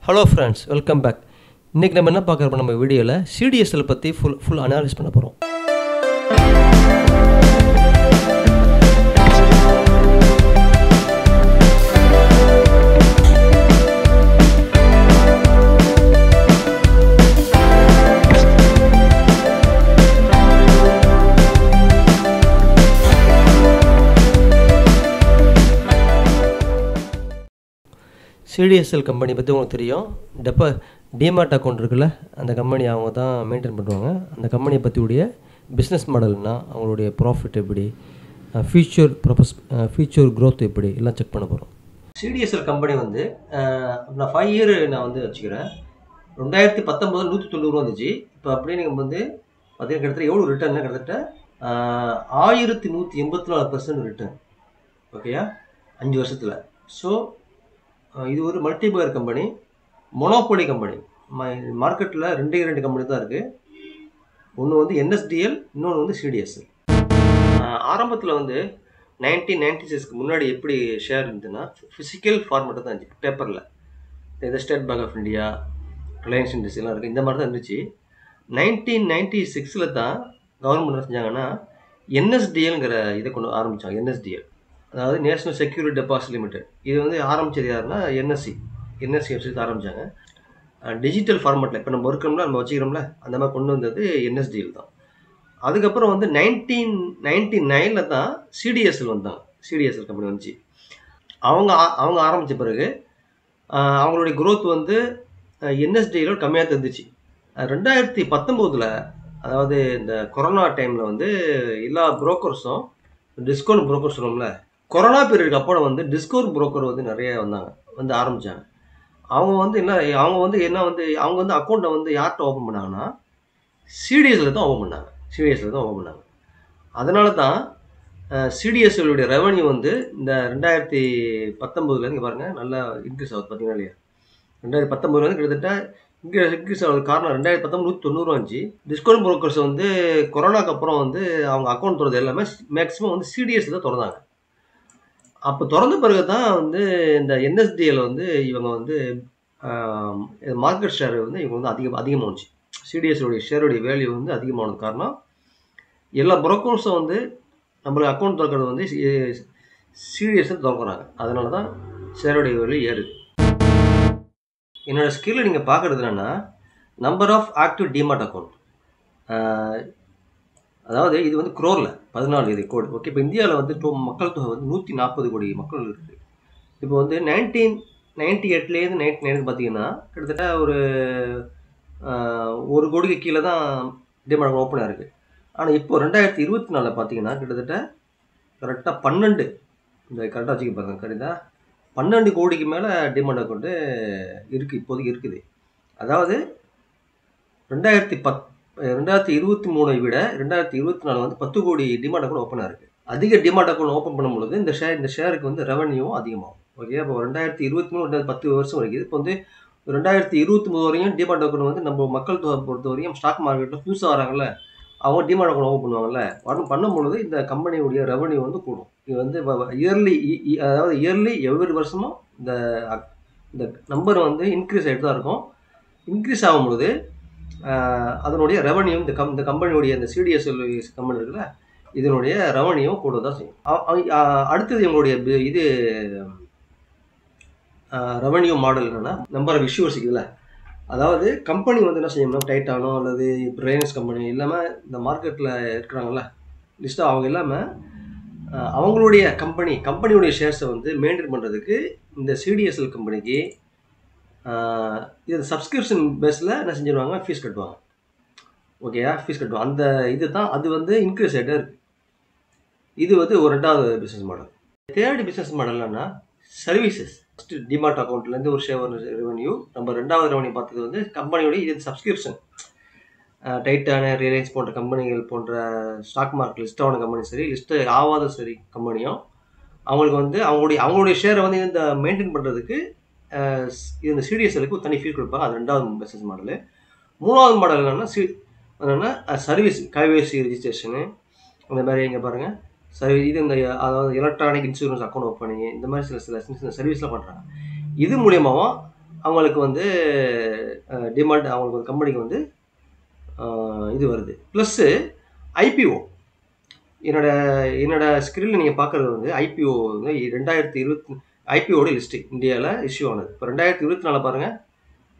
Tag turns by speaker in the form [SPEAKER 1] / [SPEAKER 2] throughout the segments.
[SPEAKER 1] Hello friends, welcome back. இன்றைக்கி நம்ம என்ன பார்க்குறப்ப நம்ம வீடியோவில் சிடிஎஸ்எல் பற்றி ஃபுல் அனாலிசிஸ் பண்ண போகிறோம். சிடிஎஸ்எல் கம்பெனி பற்றி உங்களுக்கு தெரியும். டிமார்ட் அக்கௌண்ட் இருக்குல்ல, அந்த கம்பெனி அவங்க தான் மெயின்டைன் பண்ணுவாங்க. அந்த கம்பெனியை பற்றியுடைய பிஸ்னஸ் மாடல்னா அவங்களுடைய ப்ராஃபிட் எப்படி, ஃபியூச்சர் க்ரோத் எப்படி எல்லாம் செக் பண்ண போகிறோம். சிடிஎஸ்எல் கம்பெனி வந்து நான் 5 இயர் நான் வந்து வச்சுக்கிறேன். 2019 190 வந்துச்சு. இப்போ அப்படியே நீங்கள் வந்து பார்த்தீங்கன்னா கிட்டத்தட்ட எவ்வளோ ரிட்டர்ன், கிட்டத்தட்ட 1184% ரிட்டர்ன். ஓகேயா, 5 வருஷத்தில். ஸோ இது ஒரு மல்டிபிளர் கம்பெனி, மொனோபோலி கம்பெனி. மார்க்கெட்டில் 2 கம்பெனி தான் இருக்குது. ஒன்று வந்து என்எஸ்டிஎல், இன்னொன்று வந்து சிடிஎஸ்எல். ஆரம்பத்தில் வந்து 1996க்கு முன்னாடி எப்படி ஷேர் இருந்ததுன்னா ஃபிசிக்கல் ஃபார்மேட்டு தான் இருந்துச்சு, பேப்பரில். இந்த State Bank of India, Reliance இண்டஸ்ட்ரியெலாம் இருக்குது, இந்த மாதிரி தான் இருந்துச்சு. 1996 தான் கவர்மெண்ட் என்ன செஞ்சாங்கன்னா என்எஸ்டிஎல்ங்கிற இதை கொண்டு ஆரம்பித்தாங்க. என்எஸ்டிஎல் அதாவது நேஷனல் செக்யூரிட்டி டெபாசிட் லிமிடெட். இது வந்து ஆரம்பித்தது யாருன்னா என்எஸ்சி வெப்சைட் ஆரம்பித்தாங்க. டிஜிட்டல் ஃபார்மேட்டில் இப்போ நம்ம இருக்கிறோம்ல, நம்ம வச்சுக்கிறோம்ல, அந்த மாதிரி கொண்டு வந்தது என்எஸ்டிஎல் தான். அதுக்கப்புறம் வந்து 1999 தான் சிடிஎஸ்எல் வந்தாங்க. சிடிஎஸ்எல் கம்பெனி வந்துச்சு. அவங்க ஆரம்பித்த பிறகு அவங்களுடைய குரோத் வந்து என்எஸ்டிஎலோட கம்மியாக இருந்துச்சு. 2019 அதாவது இந்த கொரோனா டைமில் வந்து எல்லா புரோக்கர்ஸும், டிஸ்கவுண்ட் புரோக்கர் சொல்லுவோம்ல, கொரோனா பீரியடுக்கு அப்புறம் வந்து டிஸ்கவுண்ட் புரோக்கர் வந்து நிறைய வந்து ஆரம்பித்தாங்க. அவங்க வந்து அவங்க வந்து அக்கௌண்ட்டை வந்து யார்கிட்ட ஓப்பன் பண்ணாங்கன்னா சிடிஎஸ்எல் தான் ஓப்பன் பண்ணாங்க. அதனால தான் சிடிஎஸ்எல்லுடைய ரெவன்யூ வந்து இந்த 2019 இங்கே பாருங்கள் நல்லா இன்க்ரீஸ் ஆகுது. பார்த்தீங்கன்னா இல்லையா, 2019 வந்து கிட்டத்தட்ட இன்க்ரீஸ் ஆகுது. காரணம் 2019 190 வந்துச்சு. டிஸ்கவுண்ட் புரோக்கர்ஸ் வந்து கொரோனாக்கு அப்புறம் வந்து அவங்க அக்கௌண்ட் திறந்தது எல்லாமே மேக்ஸிமம் வந்து சிடிஎஸ்எல் தான் திறந்தாங்க. அப்போ திறந்த பிறகு தான் வந்து இந்த என்எஸ்டிஎல் வந்து இவங்க வந்து மார்க்கெட் ஷேர் வந்து இவங்க வந்து அதிகமாக வந்துச்சு. சிடிஎஸ்எலுடைய ஷேருடைய வேல்யூ வந்து அதிகமானது காரணம் எல்லா புரோக்கர்ஸும் வந்து நம்மளுக்கு அக்கௌண்ட் திறக்கிறது வந்து சிடிஎஸ்எல் திறக்கிறாங்க. அதனால தான் ஷேருடைய வேல்யூ ஏறுது. என்னோடய ஸ்கில்லை நீங்கள் பார்க்குறது என்னென்னா number of active DMart account. அதாவது இது வந்து க்ரோரில் 14 கோடி. ஓகே, இப்போ இந்தியாவில் வந்து மக்கள் தொகை வந்து 140 கோடி மக்கள் இருக்குது. இப்போ வந்து 1998லேருந்து 99 பார்த்தீங்கன்னா கிட்டத்தட்ட ஒரு 1 கோடிக்கு கீழே தான் டிமார்ட் அக்கௌண்ட் ஓப்பனாக இருக்குது. ஆனால் இப்போ 2024 பார்த்தீங்கன்னா கிட்டத்தட்ட கரெக்டாக 12, இந்த கரெக்டாக வச்சுக்க பாருங்க, கரெக்டாக 12 கோடிக்கு மேலே டிமார்ட் அக்கௌண்ட்டு இருக்குது, இப்போதைக்கு இருக்குது. அதாவது 2023 விட 2024 வந்து 10 கோடி டிமார்ட் அக்கௌண்ட் ஓப்பனாக இருக்குது. அதிக டிமார்ட் அக்கௌண்ட் ஓப்பன் பண்ணும்பொழுது இந்த ஷேருக்கு வந்து ரெவன்யூவும் அதிகமாகும். ஓகே, இப்போ 2023 10 வருஷம் வரைக்கும். இப்போ வந்து 2023 வரையும் டிமார்ட் அக்கௌண்ட் வந்து நம்ம மக்கள் தொகை பொறுத்த வரையும் ஸ்டாக் மார்க்கெட்டில் புதுசாக வராங்கல்ல, அவங்க டிமார்ட் அக்கௌண்ட் ஓப்பன் பண்ணுவாங்கல்ல, பண்ணும்பொழுது இந்த கம்பெனியுடைய ரெவன்யூ வந்து கூடும். இது வந்து இயர்லி எவ்வொரு வருஷமும் இந்த நம்பர் வந்து இன்க்ரீஸ் ஆகிட்டு தான் இருக்கும். இன்க்ரீஸ் ஆகும்பொழுது அதனுடைய ரெவன்யூ இந்த கம்பெனியுடைய இந்த சிடிஎஸ்எல் கம்பெனி இருக்குல்ல, இதனுடைய ரெவன்யூவும் கூட தான் செய்யும். அடுத்தது இவங்களுடைய இது ரெவன்யூ மாடல் என்னென்னா நம்பர் ஆஃப் இஷ்யூஸ் இருக்குதுல்ல. அதாவது கம்பெனி வந்து என்ன செய்யணும், டைட்டானோ அல்லது ரிலையன்ஸ் கம்பெனி இல்லாமல் இந்த மார்க்கெட்டில் இருக்கிறாங்கல்ல லிஸ்ட்டாக, அவங்க இல்லாமல் அவங்களுடைய கம்பெனியுடைய ஷேர்ஸை வந்து மெயின்டைன் பண்ணுறதுக்கு இந்த சிடிஎஸ்எல் கம்பெனிக்கு இது சப்ஸ்கிரிப்ஷன் பேஸில் என்ன செஞ்சிருவாங்க, ஃபீஸ் கட்டுவாங்க. ஓகேயா, ஃபீஸ் கட்டுவாங்க. அந்த இது தான் அது வந்து இன்க்ரீஸ் ஆகிட்டே இருக்குது. இது வந்து ஒரு 2வது business model. 3rd business model என்னன்னா சர்வீசஸ். ஃபஸ்ட்டு டிமார்ட் அக்கௌண்ட்லேருந்து ஒரு ஷேர் ரெவன்யூ. நம்ம 2வது ரெவன்யூ பார்த்தது வந்து கம்பெனியோடைய இது சப்ஸ்கிரிப்ஷன். டைட்டான, ரிலையன்ஸ் போன்ற கம்பெனிகள் போன்ற ஸ்டாக் மார்க்கெட் லிஸ்ட் ஆன கம்பெனி சரி, லிஸ்ட்டு ஆகாத சரி கம்பெனியும் அவங்களுக்கு வந்து அவங்களுடைய ஷேரை வந்து இந்த மெயின்டைன் பண்ணுறதுக்கு இந்த சிடிஎஸ்எலுக்கு தனி ஃபீஸ் கொடுப்பாங்க. அது 2வது பிஸ்னஸ் மாடலு. 3வது மாடல் என்னென்னா சர்வீஸ், கைபேசி ரிஜிஸ்ட்ரேஷனு, அந்த மாதிரி இங்கே பாருங்கள் இது இந்த அதாவது எலக்ட்ரானிக் இன்சூரன்ஸ் அக்கௌண்ட் ஓப்பனிங், இந்த மாதிரி சில சர்வீஸ்லாம் பண்ணுறாங்க. இது மூலியமாகவும் அவங்களுக்கு வந்து டிமாண்ட், அவங்களுக்கு கம்பெனிக்கு வந்து இது வருது. Plus IPO. என்னோட ஸ்க்ரீனில் நீங்கள் பார்க்குறது வந்து ஐபிஓ வந்து 2020 ஐபிஓட லிஸ்ட்டு இந்தியாவில் இஷ்யூ ஆனது. இப்போ 2024 பாருங்கள்,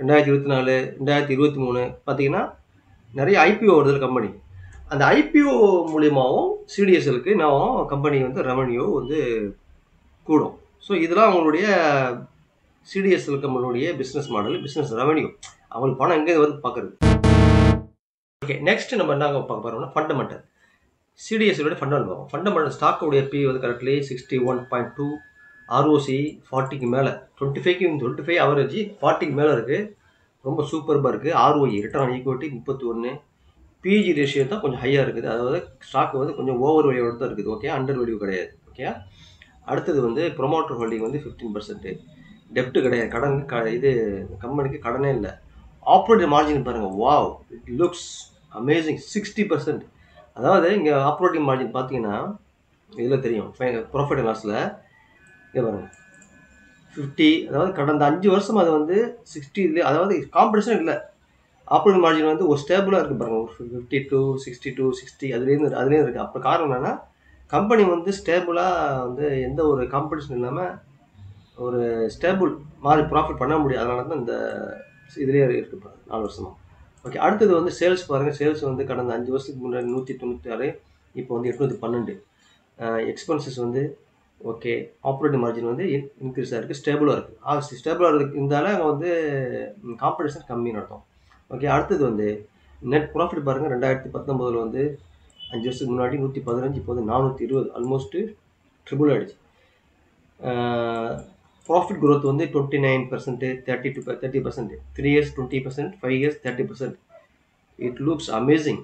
[SPEAKER 1] 2024, 2023 பார்த்தீங்கன்னா நிறைய ஐபிஓ வருது கம்பெனி. அந்த ஐபிஓ மூலியமாகவும் சிடிஎஸ்எலுக்கு நான் கம்பெனி வந்து ரெவன்யூ வந்து கூடும். ஸோ இதெல்லாம் அவங்களுடைய சிடிஎஸ்எல் கம்பெனியுடைய பிஸ்னஸ் மாடல், பிஸ்னஸ் ரெவன்யூ, அவங்களுக்கு பணம் எங்கே வந்து பார்க்குறது. ஓகே, நெக்ஸ்ட் நம்ம என்ன பார்க்க போகிறோம்னா ஃபண்டமெண்டல். சிடிஎஸ்எலோட ஃபண்டமெண்டல். ஃபண்டமெண்டல் ஸ்டாக்கோடைய பி வந்து கரெக்ட்லி 61.2, ஆர்ஓசி 40க்கு மேலே, 25 அவரேஜ் 40க்கு மேலே இருக்குது. ரொம்ப சூப்பர்பாக இருக்குது. ROE return on equity 31. PE ratio தான் கொஞ்சம் ஹையாக இருக்குது. அதாவது ஸ்டாக் வந்து கொஞ்சம் ஓவர் வேல்யூவோட தான் இருக்குது. ஓகே, அண்டர் வேல்யூ கிடையாது. ஓகே, அடுத்தது வந்து ப்ரொமோட்டர் ஹோல்டிங் வந்து 15%. டெப்ட் கிடையாது, கடன் இது கம்பெனிக்கு கடனே இல்லை. ஆப்ரேட்டிங் மார்ஜின் பாருங்கள், வாவ், இட் லுக்ஸ் அமேசிங், 60%. அதாவது இங்கே ஆப்ரேட்டிங் மார்ஜின் பார்த்தீங்கன்னா இதில் தெரியும், ப்ராஃபிட் அண்ட் லாஸில் இங்கே பாருங்கள் 50. அதாவது கடந்த 5 வருஷம் அது வந்து 60, அதாவது காம்படிஷன் இல்லை. ஆப்ரேட்டிங் மார்ஜின் வந்து ஒரு ஸ்டேபிளாக இருக்குது பாருங்கள், ஒரு 52, 62, 60 அதுலேருந்து இருக்குது. அப்போ காரணம் என்னென்னா கம்பெனி வந்து ஸ்டேபிளாக வந்து எந்த ஒரு காம்படிஷன் இல்லாமல் ஒரு ஸ்டேபிள் மாதிரி ப்ராஃபிட் பண்ண முடியும். அதனால தான் இந்த இதுலேயே இருக்குது பாருங்கள் 4 வருஷமாக. ஓகே, அடுத்தது வந்து சேல்ஸ் பாருங்கள். சேல்ஸ் வந்து கடந்த 5 வருஷத்துக்கு முன்னாடி 196, இப்போ வந்து 812. எக்ஸ்பென்சஸ் வந்து ஓகே, ஆப்ரேட்டிங் மார்ஜின் வந்து இன்க்ரீஸ் ஆகிருக்கு, ஸ்டேபிளாக இருக்குது. ஸ்டேபிளாக இருந்தாலும் அங்கே வந்து காம்படிஷன் கம்மின்னு அர்த்தம். ஓகே, அடுத்தது வந்து நெட் ப்ராஃபிட் பாருங்கள். 2019 வந்து 5 வருஷத்துக்கு முன்னாடி 115, இப்போ வந்து 420, ஆல்மோஸ்ட்டு ட்ரிபிள் ஆகிடுச்சு. ப்ராஃபிட் க்ரோத் வந்து 29%, 30%, 3 years 20%, 5 years 30%. It looks amazing.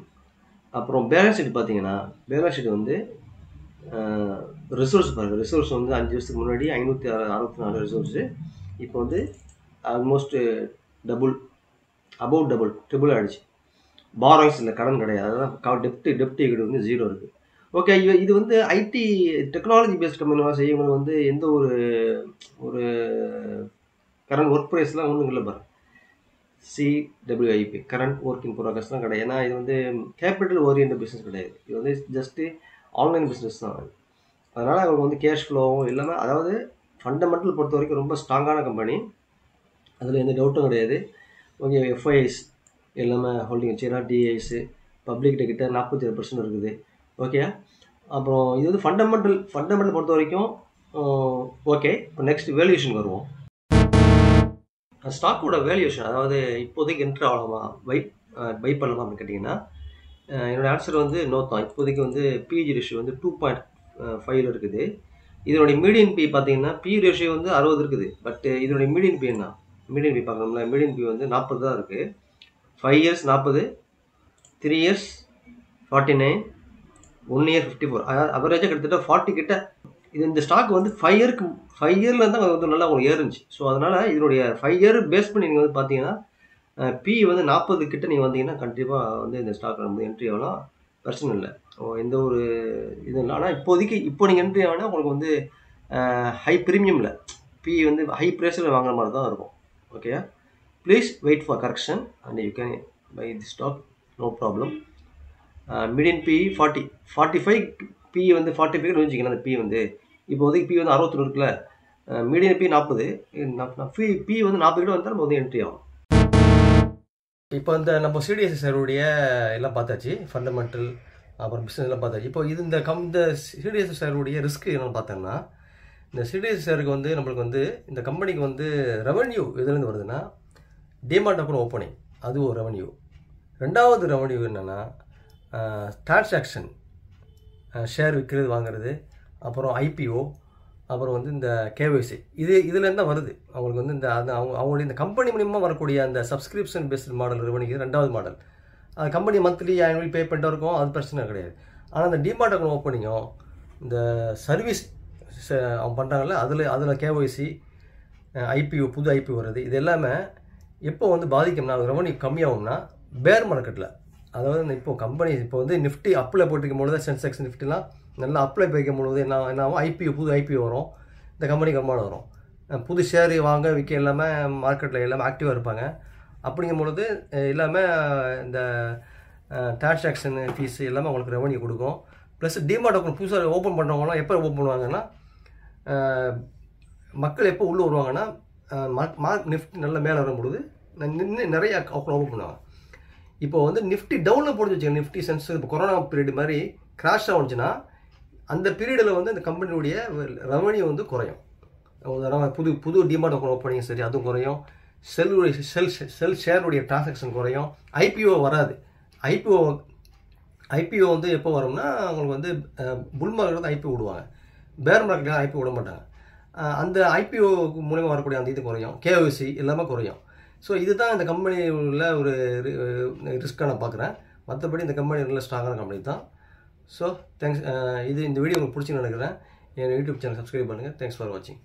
[SPEAKER 1] அப்புறம் பேலன்ஸ் ஷீட் பார்த்தீங்கன்னா, பேலன்ஸ் ஷீட் வந்து ரிசோர்ஸ் பாருங்கள். ரிசோர்ஸ் வந்து 5 வருஷத்துக்கு முன்னாடி 564 ரிசோர்ஸு, இப்போ வந்து almost double, about double, triple ஆகிடுச்சு. பாரோயிங்ஸ் இல்லை, கடன் கிடையாது. அதான் டெப்ட் ஈக்விட்டி வந்து 0 இருக்குது. ஓகே, இது வந்து ஐடி டெக்னாலஜி பேஸ்ட் கம்பெனியாக செய்யவங்களுக்கு வந்து எந்த ஒரு கரண்ட் ஒர்க் ப்ரைஸ்லாம் ஒன்றும் இல்லை பாருங்கள். CWIP கரண்ட் ஒர்க் இன் ப்ரோக்ரஸ்லாம் கிடையாது. ஏன்னா இது வந்து கேபிட்டல் ஓரியன்ட் பிஸ்னஸ் கிடையாது. இது வந்து ஜஸ்ட்டு ஆன்லைன் பிஸ்னஸ் தான். அதனால் அவங்களுக்கு வந்து கேஷ் ஃப்ளோவும் எல்லாமே, அதாவது ஃபண்டமெண்டல் பொறுத்த வரைக்கும் ரொம்ப ஸ்ட்ராங்கான கம்பெனி, அதில் எந்த டவுட்டும் கிடையாது. ஓகே, எஃப்ஐஎஸ் எல்லாமே ஹோல்டிங் வச்சுன்னா, டிஐஸு பப்ளிக் கிட்ட 47% இருக்குது. ஓகே, அப்புறம் இது வந்து ஃபண்டமெண்டல் பொறுத்த வரைக்கும் ஓகே. இப்போ நெக்ஸ்ட் வேல்யூஷன் வருவோம். ஸ்டாக்கோட வேல்யூஷன், அதாவது இப்போதைக்கு என்ட்ரு ஆகலாமா, பை பண்ணலாமா அப்படின்னு கேட்டிங்கன்னா, என்னோடய ஆன்சர் வந்து நோ தான். இப்போதைக்கு வந்து பிஜி ரேஷியோ வந்து 2.5 இருக்குது. இதனுடைய மீடியன் பி பார்த்தீங்கன்னா, பி ரேஷியோ வந்து 60 இருக்குது. பட் இதனுடைய மீடியன் பி என்ன, மீடியன் பி பார்க்கணும்ல, மீடியன் பி வந்து 40 தான் இருக்குது. 5 years 40, 3 years 49, 1 year 54, அவரேஜாக கிட்டத்தட்ட 40 கிட்ட. இது இந்த ஸ்டாக் வந்து 5 இயரில் தான் வந்து நல்லா உங்களுக்கு ஏறுந்துச்சு. ஸோ அதனால் இதனுடைய 5 year பேஸ் பண்ணி நீங்கள் வந்து பார்த்தீங்கன்னா, பி வந்து 40 கிட்ட நீங்கள் வந்தீங்கன்னா கண்டிப்பாக வந்து இந்த ஸ்டாக் வந்து என்ட்ரி ஆகலாம், பிரச்சனை இல்லை, எந்த ஒரு இது இல்லை. ஆனால் இப்போ நீங்கள் என்ட்ரி ஆனால் உங்களுக்கு வந்து ஹை ப்ரீமியமில் பி வந்து ஹை ப்ரைஸில் வாங்குற மாதிரி தான் இருக்கும். Okay, please wait for correction and you can buy the stock, no problem. Median P 40, 45, P வந்து 45 வச்சுக்கணும். அந்த பி வந்து இப்போதைக்கு பி வந்து 61 இருக்குல்ல, மீடியன் பி 40, பி வந்து 40 கிட்ட வந்தால் நம்ம வந்து என்ட்ரி ஆகும். இப்போ இந்த நம்ம சிடிஎஸ்எஸ்ஆருடைய எல்லாம் பார்த்தாச்சு, ஃபண்டமெண்டல் அப்புறம் பிஸ்னஸ் எல்லாம் பார்த்தாச்சு. இப்போ இந்த சிடிஎஸ்எஸ்ஆருடைய ரிஸ்க் என்னென்னு பார்த்தோம்னா, இந்த சிடிஎஸ்எஸ்ஆருக்கு வந்து நம்மளுக்கு வந்து இந்த கம்பெனிக்கு வந்து ரெவன்யூ எதுலேருந்து வருதுன்னா, டிமார்ட் அப்புறம் ஓப்பனிங், அது ஒரு ரெவன்யூ. ரெண்டாவது ரெவன்யூ என்னென்னா டிரான்சாக்ஷன், ஷேர் விற்கிறது வாங்குறது, அப்புறம் ஐபிஓ, அப்புறம் வந்து இந்த கேஒய்சி, இதுலேருந்து தான் வருது அவங்களுக்கு வந்து இந்த அவங்களுடைய இந்த கம்பெனி மூலியமாக வரக்கூடிய அந்த சப்ஸ்கிரிப்ஷன் பேஸ்ட் மாடல் ரெவன்யூ ரெண்டாவது மாடல். அது கம்பெனி மந்த்லி ஆனுவலி பே பண்ணிட்டு இருக்கும், அது பிரச்சனை கிடையாது. ஆனால் அந்த டிமார்ட் அக்கௌண்ட் ஓப்பனிங்கும் இந்த சர்வீஸ் அவங்க பண்ணுறாங்கல்ல, அதில் கேஒய்சி, ஐபிஓ, புது ஐபிஓ வருது, இது எல்லாமே எப்போ வந்து பாதிக்கும்னா, ரெவன்யூ கம்மியாகும்னா பேர் மார்க்கெட்டில். அதாவது இப்போ கம்பெனி இப்போ வந்து நிஃப்டி அப்பில் போட்டுக்கும் பொழுது, சென்செக்ஸ் நிஃப்டிலாம் நல்லா அப்ளை வைக்கும் பொழுது என்ன ஆகும், ஐபிஓ, புது ஐபிஓ வரும், இந்த கம்பெனிக்கு வருமானம் வரும். புது ஷேர் வாங்க விற்க எல்லாமே மார்க்கெட்டில் எல்லாமே ஆக்டிவாக இருப்பாங்க. அப்படிங்கும் பொழுது எல்லாமே இந்த டிரான்சாக்ஷன் ஃபீஸ் எல்லாமே அவங்களுக்கு ரெவன்யூ கொடுக்கும். ப்ளஸ் டிமார்ட் அக்கௌண்ட் புதுசாக ஓப்பன் பண்ணுறவங்களாம் எப்போ ஓப்பன் பண்ணுவாங்கன்னா, மக்கள் எப்போ உள்ளே வருவாங்கன்னா, நிஃப்டி நல்லா மேலே வரும்பொழுது நிறைய அக்கௌண்ட் ஓப்பன் பண்ணுவாங்க. இப்போ வந்து நிஃப்டி டவுனில் போட்டு வச்சுக்கோங்க. நிஃப்டி சென்ஸ் இப்போ கொரோனா பீரியட் மாதிரி கிராஷ் ஆகுச்சுன்னா அந்த பீரியடில் வந்து இந்த கம்பெனியுடைய ரெவன்யூ வந்து குறையும். புது டிமார்ட் அக்கௌண்ட் ஓப்பனிங் சரி அதுவும் குறையும். செல் ஷேருடைய டிரான்சாக்ஷன் குறையும். ஐபிஓ வராது. ஐபிஓ வந்து எப்போ வரும்னா அவங்களுக்கு வந்து புல் மார்க்கெட் வந்து ஐபிஓ விடுவாங்க. பேர் மார்க்கெட்டில் ஐபிஓ விட மாட்டாங்க. அந்த ஐபிஓ மூலமாக வரக்கூடிய அந்த இது குறையும். கேஒசி எல்லாமே குறையும். ஸோ இதுதான் இந்த கம்பெனியில் ஒரு ரிஸ்க்காக நான் பார்க்குறேன். மற்றபடி இந்த கம்பெனி நல்ல ஸ்ட்ராங்கான கம்பெனி தான். So thanks. இந்த வீடியோ உங்களுக்கு பிடிச்சின்னு நினைக்கிறேன். என் யூடியூப் சேனல் சப்ஸ்கிரைப் பண்ணுங்கள். தேங்க்ஸ் ஃபார் வாட்சிங்.